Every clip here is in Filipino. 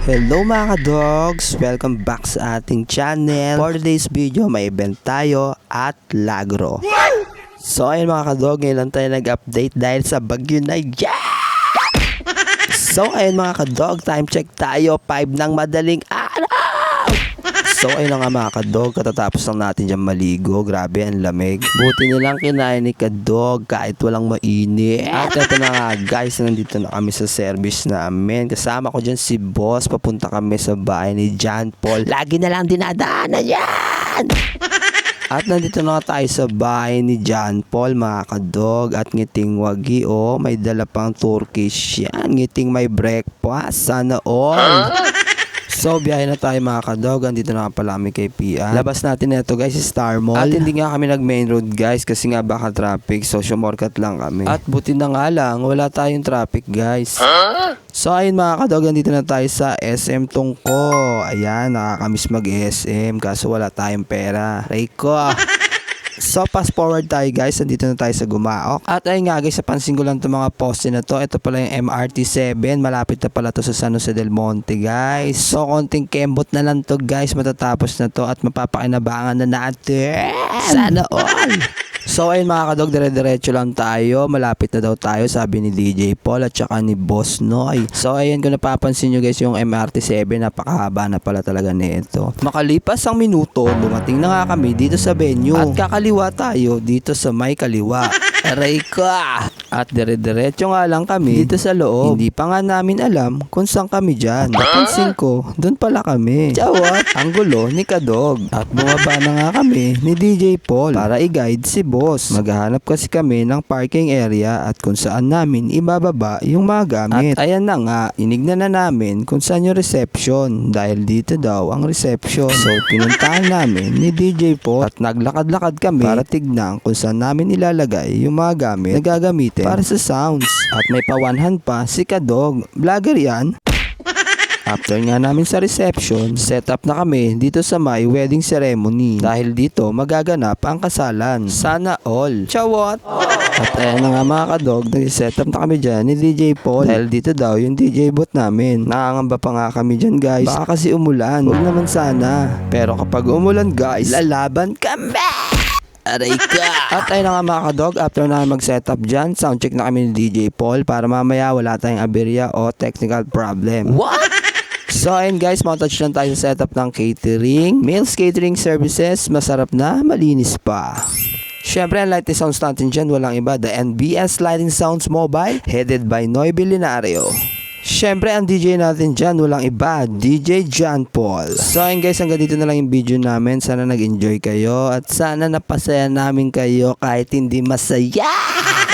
Hello mga ka-dogs! Welcome back sa ating channel. For today's video, may event tayo at Lagro. So ayun mga ka-dog, ngayon lang tayo nag-update dahil sa bagyo na So ayun mga ka-dog, time check tayo, 5 ng madaling araw! So ayun nga mga ka-dog, katatapos lang natin dyan maligo. Grabe, ang lamig. Buti nilang kinain ni ka-dog kahit walang mainit. At ito na nga guys, nandito na kami sa service namin. Kasama ko dyan si boss. Papunta kami sa bahay ni John Paul. Lagi na lang dinadaanan yan! At nandito na tayo sa bahay ni John Paul mga ka-dog. At ngiting wagi may dala pang Turkish yan. Ngiting may breakfast. Sana all. So, biyahe na tayo mga ka-dog. Andito na pala kami kay Pian. Labas natin na ito guys, Star Mall. At hindi nga kami nag-main road guys kasi nga baka traffic. So, shortcut lang kami. At buti na nga lang, wala tayong traffic guys. So, ayun mga ka-dog, andito na tayo sa SM Tungko. Ayan, nakakamiss mag-SM kaso wala tayong pera. Reiko. So, fast forward tayo guys. Nandito na tayo sa Gumaok. At ayun nga guys, napansin ko lang itong mga poste na to. Ito pala yung MRT7. Malapit na pala to sa San Jose del Monte guys. So, konting kembot na lang to guys. Matatapos na to at mapapakinabangan na natin. Sana all! So ayun mga ka-dog, dire-diretso lang tayo. Malapit na daw tayo, sabi ni DJ Paul at saka ni Boss Noy. So ayun, kung napapansin nyo guys, yung MRT7, napakahaba na pala talaga nito. Makalipas ang minuto, dumating na nga kami dito sa venue. At kakaliwa tayo dito sa may kaliwa. Aray ka! At dire-diretso nga lang kami dito sa loob. Hindi pa nga namin alam kung saan kami dyan. Napansin ko, dun pala kami. Chawat! Ang gulo ni ka-dog. At bumaba na nga kami ni DJ Paul para i-guide si Boss. Maghahanap kasi kami ng parking area at kung saan namin ibababa yung mga gamit. At ayan na nga, inignan na namin kung saan yung reception dahil dito daw ang reception. So pinuntahan namin ni DJ Paul at naglakad-lakad kami para tignan kung saan namin ilalagay yung mga gamit na gagamitin para sa sounds. At may pawanhan pa si ka-dog. Vlogger yan. After nga namin sa reception, set up na kami dito sa may wedding ceremony. Dahil dito magaganap ang kasalan. Sana all. Chawat! At ayan na nga mga ka-dog, nag-set up na kami dyan ni DJ Paul. Dahil dito daw yung DJ booth namin. Nakangamba pa nga kami dyan guys. Baka kasi umulan. Huwag naman sana. Pero kapag umulan guys, lalaban kami! Aray ka! At ayun na nga mga ka-dog, after na mag-setup dyan, soundcheck na kami ni DJ Paul para mamaya wala tayong aberya o technical problem. What? So ayun guys, touch lang tayo sa setup ng catering. Meals catering services, masarap na, malinis pa. Syempre ang lighting sounds natin dyan, walang iba, the NBS Lighting Sounds Mobile, headed by Noy Bilinario. Syempre ang DJ natin dyan, walang iba, DJ John Paul. So ayun guys, hanggang dito na lang yung video namin. Sana nag-enjoy kayo at sana napasaya namin kayo kahit hindi masaya.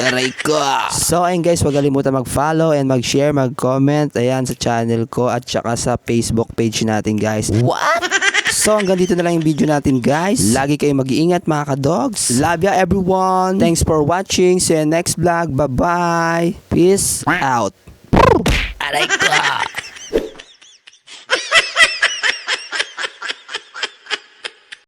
Aray ko! So ayun guys, huwag kalimutan mag-follow and mag-share, mag-comment. Ayan sa channel ko at saka sa Facebook page natin guys. What? So hanggang dito na lang yung video natin guys. Lagi kayong mag-iingat mga ka-dogs. Love ya everyone. Thanks for watching. See you next vlog. Bye-bye. Peace out. Aray ko!